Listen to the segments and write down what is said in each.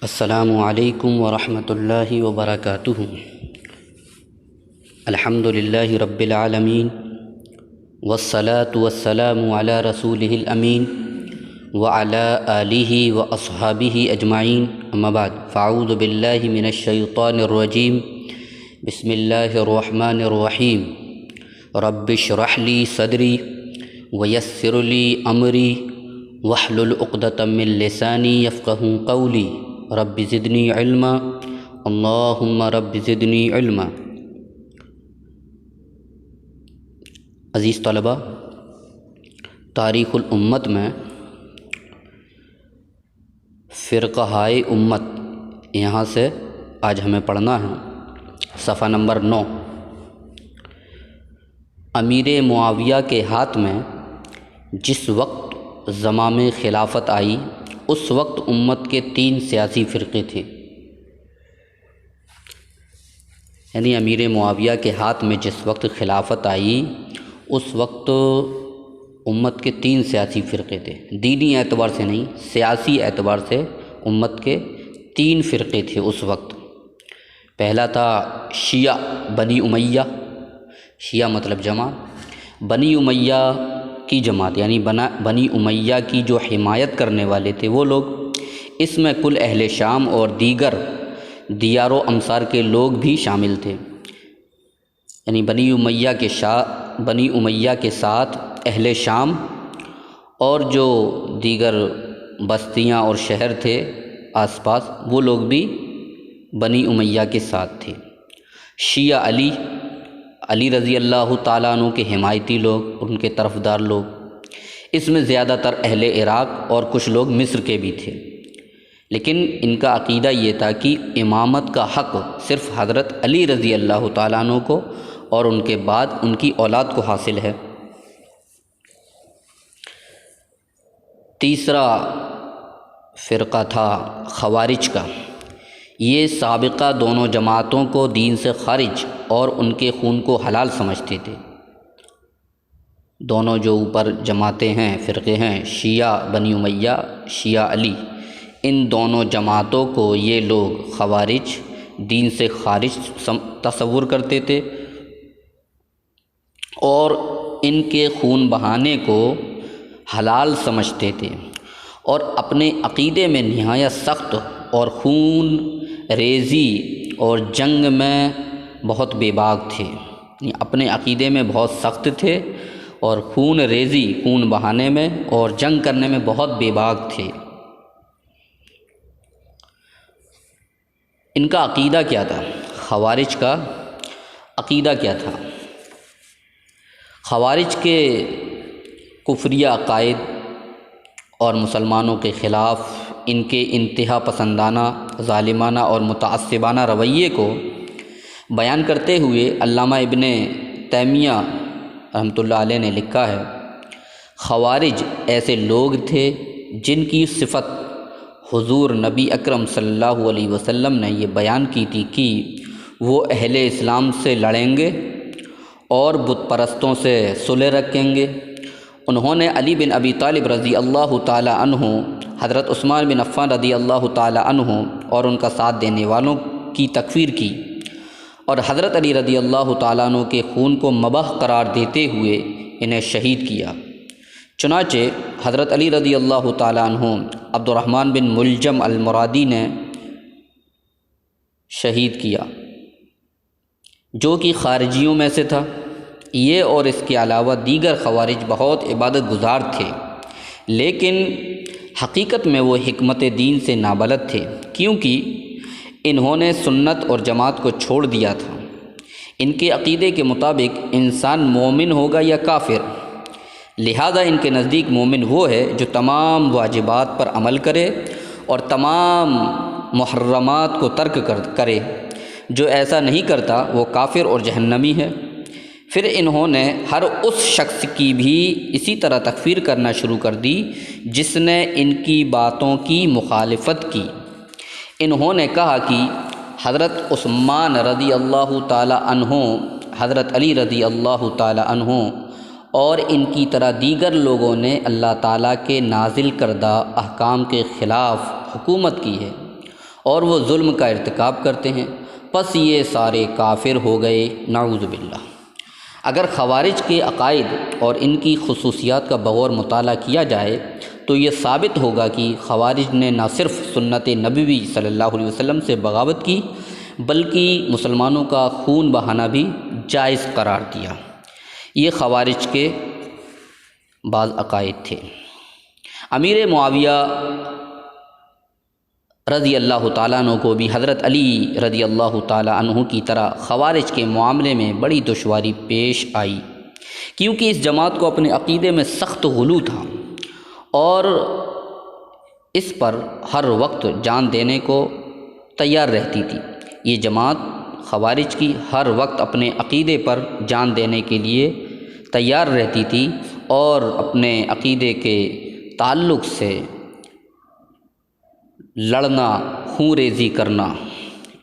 السلام علیکم ورحمۃ اللہ وبرکاتہ۔ الحمد للہ رب العالمین والصلاة والسلام علی رسولہ الامین وعلی آلہ واصحابہ اجمعین، اما بعد فاعوذ باللہ من الشیطان الرجیم، بسم اللہ الرحمن الرحیم۔ رب اشرح لی صدری ویسر لی امری واحلل عقدۃ من لسانی یفقہوا قولی رب زدنی علما اللہم رب زدنی علما۔ عزیز طلبہ، تاریخ الامت میں فرقہائے امت، یہاں سے آج ہمیں پڑھنا ہے صفحہ نمبر 9۔ امیر معاویہ کے ہاتھ میں جس وقت زمام خلافت آئی، اس وقت امت کے 3 سیاسی فرقے تھے۔ یعنی امیر معاویہ کے ہاتھ میں جس وقت خلافت آئی، اس وقت امت کے 3 سیاسی فرقے تھے۔ دینی اعتبار سے نہیں، سیاسی اعتبار سے امت کے 3 فرقے تھے اس وقت۔ پہلا تھا شیعہ بنی امیہ، شیعہ مطلب جماعت، بنی امیہ کی جماعت، یعنی بنی امیہ کی جو حمایت کرنے والے تھے وہ لوگ۔ اس میں کل اہل شام اور دیگر دیار و امصار کے لوگ بھی شامل تھے۔ یعنی بنی امیہ کے ساتھ اہل شام اور جو دیگر بستیاں اور شہر تھے آس پاس، وہ لوگ بھی بنی امیہ کے ساتھ تھے۔ شیعہ علی رضی اللہ تعالیٰ عنہ کے حمایتی لوگ، ان کے طرفدار لوگ، اس میں زیادہ تر اہل عراق اور کچھ لوگ مصر کے بھی تھے۔ لیکن ان کا عقیدہ یہ تھا کہ امامت کا حق صرف حضرت علی رضی اللہ تعالیٰ عنہ کو اور ان کے بعد ان کی اولاد کو حاصل ہے۔ تیسرا فرقہ تھا خوارج کا۔ یہ سابقہ دونوں جماعتوں کو دین سے خارج اور ان کے خون کو حلال سمجھتے تھے۔ دونوں جو اوپر جماعتیں ہیں، فرقے ہیں، شیعہ بنی امیہ، شیعہ علی، ان دونوں جماعتوں کو یہ لوگ خوارج دین سے خارج تصور کرتے تھے اور ان کے خون بہانے کو حلال سمجھتے تھے، اور اپنے عقیدے میں نہایت سخت اور خون ریزی اور جنگ میں بہت بے باک تھے۔ اپنے عقیدے میں بہت سخت تھے اور خون ریزی، خون بہانے میں اور جنگ کرنے میں بہت بے باک تھے۔ ان کا عقیدہ کیا تھا؟ خوارج کا عقیدہ کیا تھا؟ خوارج کے کفریہ عقائد اور مسلمانوں کے خلاف ان کے انتہا پسندانہ، ظالمانہ اور متعصبانہ رویے کو بیان کرتے ہوئے علامہ ابن تیمیہ رحمۃ اللہ علیہ نے لکھا ہے، خوارج ایسے لوگ تھے جن کی صفت حضور نبی اکرم صلی اللہ علیہ وسلم نے یہ بیان کی تھی کہ وہ اہل اسلام سے لڑیں گے اور بت پرستوں سے صلح رکھیں گے۔ انہوں نے علی بن ابی طالب رضی اللہ تعالی عنہ، حضرت عثمان بن عفان رضی اللہ تعالی عنہ اور ان کا ساتھ دینے والوں کی تکفیر کی، اور حضرت علی رضی اللہ تعالیٰ عنہ کے خون کو مباح قرار دیتے ہوئے انہیں شہید کیا۔ چنانچہ حضرت علی رضی اللہ تعالیٰ عنہ عبد الرحمن بن ملجم المرادی نے شہید کیا، جو کہ خارجیوں میں سے تھا۔ یہ اور اس کے علاوہ دیگر خوارج بہت عبادت گزار تھے، لیکن حقیقت میں وہ حکمت دین سے نابلد تھے، کیونکہ انہوں نے سنت اور جماعت کو چھوڑ دیا تھا۔ ان کے عقیدے کے مطابق انسان مومن ہوگا یا کافر، لہذا ان کے نزدیک مومن وہ ہے جو تمام واجبات پر عمل کرے اور تمام محرمات کو ترک کرے۔ جو ایسا نہیں کرتا وہ کافر اور جہنمی ہے۔ پھر انہوں نے ہر اس شخص کی بھی اسی طرح تکفیر کرنا شروع کر دی جس نے ان کی باتوں کی مخالفت کی۔ انہوں نے کہا کہ حضرت عثمان رضی اللہ تعالی عنہ، حضرت علی رضی اللہ تعالی عنہ اور ان کی طرح دیگر لوگوں نے اللہ تعالیٰ کے نازل کردہ احکام کے خلاف حکومت کی ہے اور وہ ظلم کا ارتکاب کرتے ہیں، پس یہ سارے کافر ہو گئے، نعوذ باللہ۔ اگر خوارج کے عقائد اور ان کی خصوصیات کا بغور مطالعہ کیا جائے تو یہ ثابت ہوگا کہ خوارج نے نہ صرف سنت نبوی صلی اللہ علیہ وسلم سے بغاوت کی بلکہ مسلمانوں کا خون بہانا بھی جائز قرار دیا۔ یہ خوارج کے بعض عقائد تھے۔ امیر معاویہ رضی اللہ تعالیٰ عنہ کو بھی حضرت علی رضی اللہ تعالیٰ عنہ کی طرح خوارج کے معاملے میں بڑی دشواری پیش آئی، کیونکہ اس جماعت کو اپنے عقیدے میں سخت غلو تھا اور اس پر ہر وقت جان دینے کو تیار رہتی تھی۔ یہ جماعت خوارج کی ہر وقت اپنے عقیدے پر جان دینے کے لیے تیار رہتی تھی اور اپنے عقیدے کے تعلق سے لڑنا، خون ریزی کرنا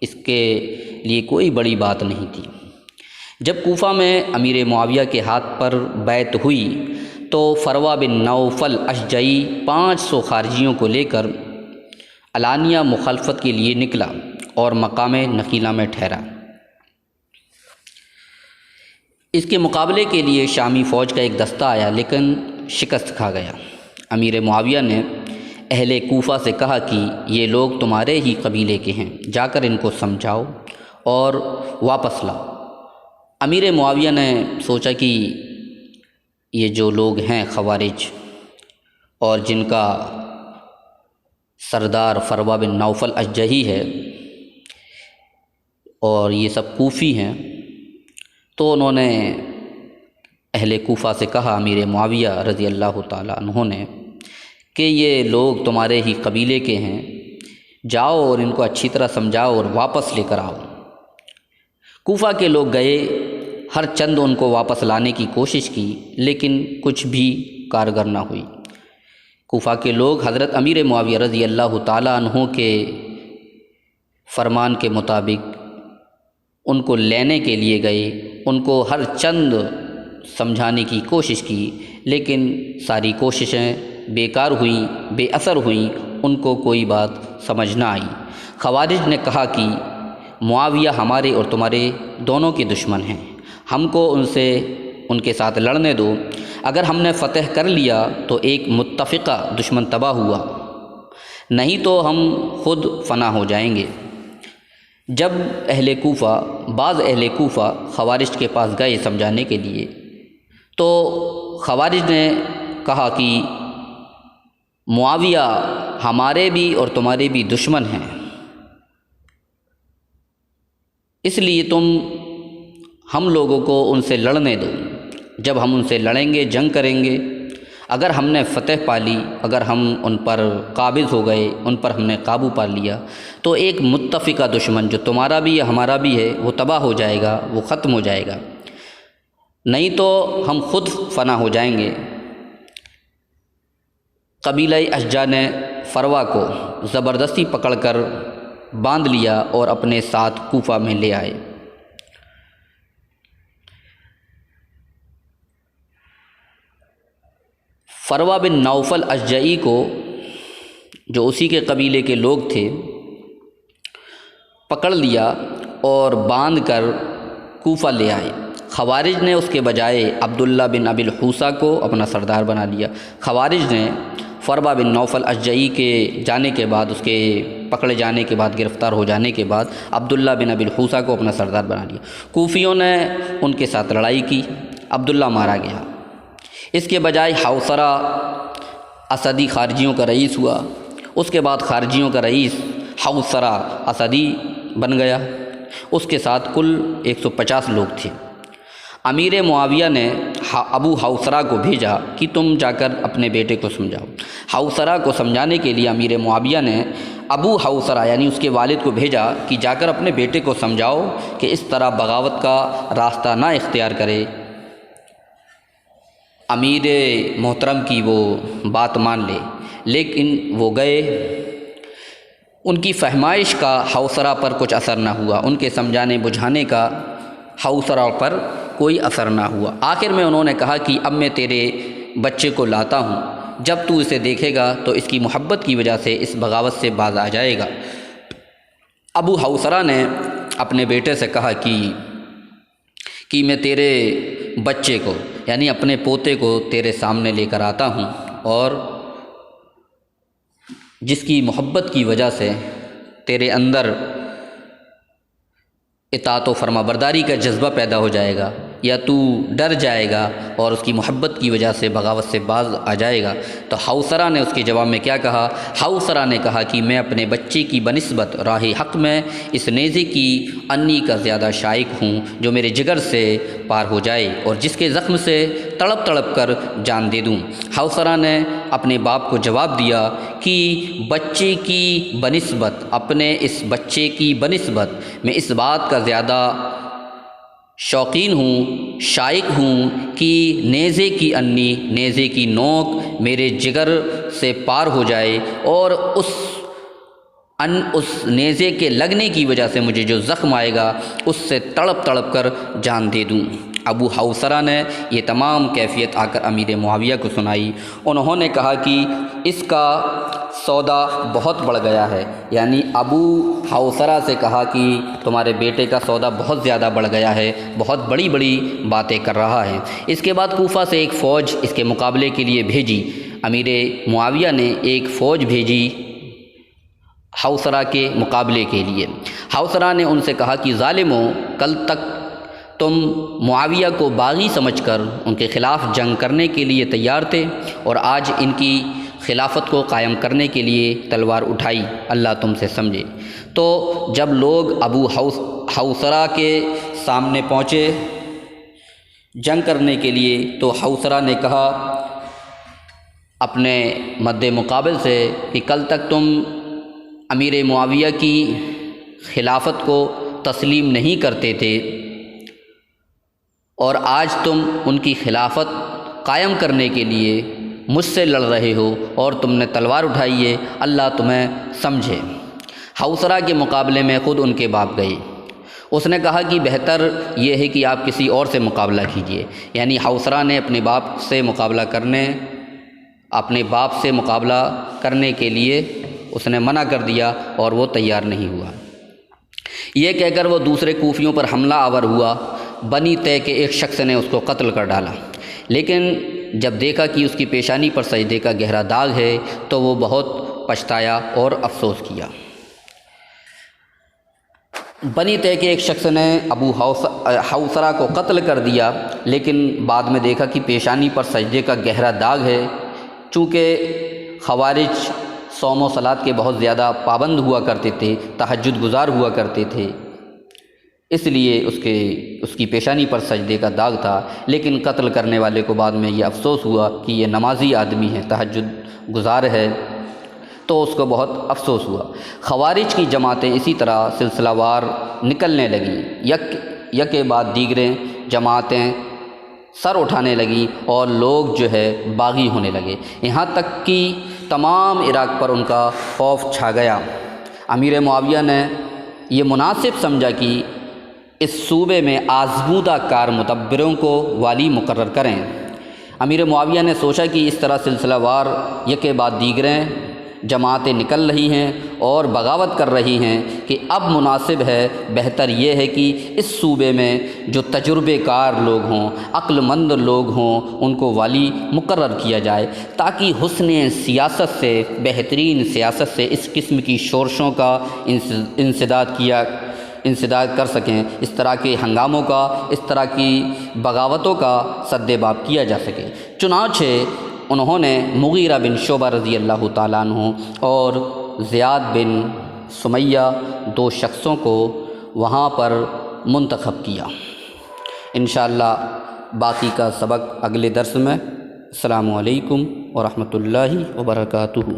اس کے لیے کوئی بڑی بات نہیں تھی۔ جب کوفہ میں امیر معاویہ کے ہاتھ پر بیعت ہوئی تو فروا بن نوفل اشجعی 500 خارجیوں کو لے کر علانیہ مخالفت کے لیے نکلا اور مقام نخیلہ میں ٹھہرا۔ اس کے مقابلے کے لیے شامی فوج کا ایک دستہ آیا لیکن شکست کھا گیا۔ امیر معاویہ نے اہل کوفہ سے کہا کہ یہ لوگ تمہارے ہی قبیلے کے ہیں، جا کر ان کو سمجھاؤ اور واپس لاؤ۔ امیر معاویہ نے سوچا کہ یہ جو لوگ ہیں خوارج اور جن کا سردار فروا بن نوفل اشجعی ہے اور یہ سب کوفی ہیں، تو انہوں نے اہل کوفہ سے کہا، امیر معاویہ رضی اللہ تعالیٰ عنہ نے، کہ یہ لوگ تمہارے ہی قبیلے کے ہیں، جاؤ اور ان کو اچھی طرح سمجھاؤ اور واپس لے کر آؤ۔ کوفہ کے لوگ گئے، ہر چند ان کو واپس لانے کی کوشش کی لیکن کچھ بھی کارگر نہ ہوئی۔ کوفہ کے لوگ حضرت امیر معاویہ رضی اللہ تعالیٰ عنہ کے فرمان کے مطابق ان کو لینے کے لیے گئے، ان کو ہر چند سمجھانے کی کوشش کی لیکن ساری کوششیں بیکار ہوئیں، بے اثر ہوئیں، ان کو کوئی بات سمجھ نہ آئی۔ خوارج نے کہا کہ معاویہ ہمارے اور تمہارے دونوں کے دشمن ہیں، ہم کو ان کے ساتھ لڑنے دو، اگر ہم نے فتح کر لیا تو ایک متفقہ دشمن تباہ ہوا، نہیں تو ہم خود فنا ہو جائیں گے۔ جب بعض اہل کوفہ خوارج کے پاس گئے سمجھانے کے لیے تو خوارج نے کہا کہ معاویہ ہمارے بھی اور تمہارے بھی دشمن ہیں، اس لیے تم ہم لوگوں کو ان سے لڑنے دو، جب ہم ان سے لڑیں گے، جنگ کریں گے، اگر ہم نے فتح پا لی، اگر ہم ان پر قابض ہو گئے، ان پر ہم نے قابو پا لیا تو ایک متفقہ دشمن جو تمہارا بھی ہے ہمارا بھی ہے وہ تباہ ہو جائے گا، وہ ختم ہو جائے گا، نہیں تو ہم خود فنا ہو جائیں گے۔ قبیلہ اشجع نے فروا کو زبردستی پکڑ کر باندھ لیا اور اپنے ساتھ کوفہ میں لے آئے۔ فروا بن نوفل اشجعی کو، جو اسی کے قبیلے کے لوگ تھے، پکڑ لیا اور باندھ کر کوفہ لے آئے۔ خوارج نے اس کے بجائے عبداللہ بن ابی الحوصہ کو اپنا سردار بنا لیا۔ خوارج نے فروا بن نوفل اشجعی کے جانے کے بعد، اس کے پکڑے جانے کے بعد، گرفتار ہو جانے کے بعد عبداللہ بن ابی الحوصہ کو اپنا سردار بنا لیا۔ کوفیوں نے ان کے ساتھ لڑائی کی، عبداللہ مارا گیا۔ اس کے بجائے حوصرہ اسدی خارجیوں کا رئیس ہوا، اس کے بعد خارجیوں کا رئیس حوصرہ اسدی بن گیا، اس کے ساتھ کل 150 لوگ تھے۔ امیر معاویہ نے ابو حوصرہ کو بھیجا کہ تم جا کر اپنے بیٹے کو سمجھاؤ۔ حوصرہ کو سمجھانے کے لیے امیر معاویہ نے ابو حوصرہ یعنی اس کے والد کو بھیجا کہ جا کر اپنے بیٹے کو سمجھاؤ کہ اس طرح بغاوت کا راستہ نہ اختیار کرے۔ امیر محترم کی وہ بات مان لے، لیکن وہ گئے، ان کی فہمائش کا حوصرہ پر کچھ اثر نہ ہوا، ان کے سمجھانے بجھانے کا حوصرہ پر کوئی اثر نہ ہوا۔ آخر میں انہوں نے کہا کہ اب میں تیرے بچے کو لاتا ہوں، جب تو اسے دیکھے گا تو اس کی محبت کی وجہ سے اس بغاوت سے باز آ جائے گا۔ ابو حوصرہ نے اپنے بیٹے سے کہا کہ میں تیرے بچے کو یعنی اپنے پوتے کو تیرے سامنے لے کر آتا ہوں، اور جس کی محبت کی وجہ سے تیرے اندر اطاعت و فرما برداری کا جذبہ پیدا ہو جائے گا، یا تو ڈر جائے گا اور اس کی محبت کی وجہ سے بغاوت سے باز آ جائے گا۔ تو حوصرہ نے اس کے جواب میں کیا کہا؟ حوصرہ نے کہا کہ میں اپنے بچے کی بنسبت راہ حق میں اس نیزے کی انی کا زیادہ شائق ہوں جو میرے جگر سے پار ہو جائے اور جس کے زخم سے تڑپ تڑپ کر جان دے دوں۔ حوصرہ نے اپنے باپ کو جواب دیا کہ بچے کی بنسبت، اپنے اس بچے کی بنسبت میں اس بات کا زیادہ شوقین ہوں، شائق ہوں کہ نیزے کی انی، نیزے کی نوک میرے جگر سے پار ہو جائے اور اس نیزے کے لگنے کی وجہ سے مجھے جو زخم آئے گا اس سے تڑپ تڑپ کر جان دے دوں۔ ابو حوصرہ نے یہ تمام کیفیت آ کر امیر معاویہ کو سنائی۔ انہوں نے کہا کہ اس کا سودا بہت بڑھ گیا ہے، یعنی ابو حوصرہ سے کہا کہ تمہارے بیٹے کا سودا بہت زیادہ بڑھ گیا ہے، بہت بڑی بڑی باتیں کر رہا ہے۔ اس کے بعد کوفہ سے ایک فوج اس کے مقابلے کے لیے بھیجی۔ امیر معاویہ نے ایک فوج بھیجی حوصرہ کے مقابلے کے لیے۔ حوصرہ نے ان سے کہا کہ ظالموں، کل تک تم معاویہ کو باغی سمجھ کر ان کے خلاف جنگ کرنے کے لیے تیار تھے، اور آج ان کی خلافت کو قائم کرنے کے لیے تلوار اٹھائی، اللہ تم سے سمجھے۔ تو جب لوگ ابو حوصرہ کے سامنے پہنچے جنگ کرنے کے لیے تو حوصرہ نے کہا اپنے مد مقابل سے کہ کل تک تم امیر معاویہ کی خلافت کو تسلیم نہیں کرتے تھے، اور آج تم ان کی خلافت قائم کرنے کے لیے مجھ سے لڑ رہے ہو اور تم نے تلوار اٹھائی ہے، اللہ تمہیں سمجھے۔ حوصرہ کے مقابلے میں خود ان کے باپ گئے۔ اس نے کہا کہ بہتر یہ ہے کہ آپ کسی اور سے مقابلہ کیجیے، یعنی حوصرہ نے اپنے باپ سے مقابلہ کرنے کے لیے اس نے منع کر دیا اور وہ تیار نہیں ہوا۔ یہ کہہ کر وہ دوسرے کوفیوں پر حملہ آور ہوا۔ بنی طے کے ایک شخص نے اس کو قتل کر ڈالا، لیکن جب دیکھا کہ اس کی پیشانی پر سجدے کا گہرا داغ ہے تو وہ بہت پچھتایا اور افسوس کیا۔ بنی طے کے ایک شخص نے ابو حوصرہ کو قتل کر دیا، لیکن بعد میں دیکھا کہ پیشانی پر سجدے کا گہرا داغ ہے۔ چونکہ خوارج صوم و صلات کے بہت زیادہ پابند ہوا کرتے تھے، تہجد گزار ہوا کرتے تھے، اس لیے اس کی پیشانی پر سجدے کا داغ تھا، لیکن قتل کرنے والے کو بعد میں یہ افسوس ہوا کہ یہ نمازی آدمی ہے، تہجد گزار ہے، تو اس کو بہت افسوس ہوا۔ خوارج کی جماعتیں اسی طرح سلسلہ وار نکلنے لگیں، یک کے بعد دیگریں جماعتیں سر اٹھانے لگیں اور لوگ جو ہے باغی ہونے لگے، یہاں تک کہ تمام عراق پر ان کا خوف چھا گیا۔ امیر معاویہ نے یہ مناسب سمجھا کہ اس صوبے میں آزمودہ کار مدبروں کو والی مقرر کریں۔ امیر معاویہ نے سوچا کہ اس طرح سلسلہ وار یکے بعد دیگریں جماعتیں نکل رہی ہیں اور بغاوت کر رہی ہیں کہ اب مناسب ہے، بہتر یہ ہے کہ اس صوبے میں جو تجربے کار لوگ ہوں، عقل مند لوگ ہوں، ان کو والی مقرر کیا جائے، تاکہ حسن سیاست سے، بہترین سیاست سے اس قسم کی شورشوں کا انسداد کر سکیں، اس طرح کے ہنگاموں کا، اس طرح کی بغاوتوں کا سد باب کیا جا سکے۔ چنانچہ انہوں نے مغیرہ بن شعبہ رضی اللہ تعالیٰ عنہ اور زیاد بن سمیہ 2 شخصوں کو وہاں پر منتخب کیا۔ انشاءاللہ باقی کا سبق اگلے درس میں۔ السلام علیکم ورحمۃ اللہ وبرکاتہ۔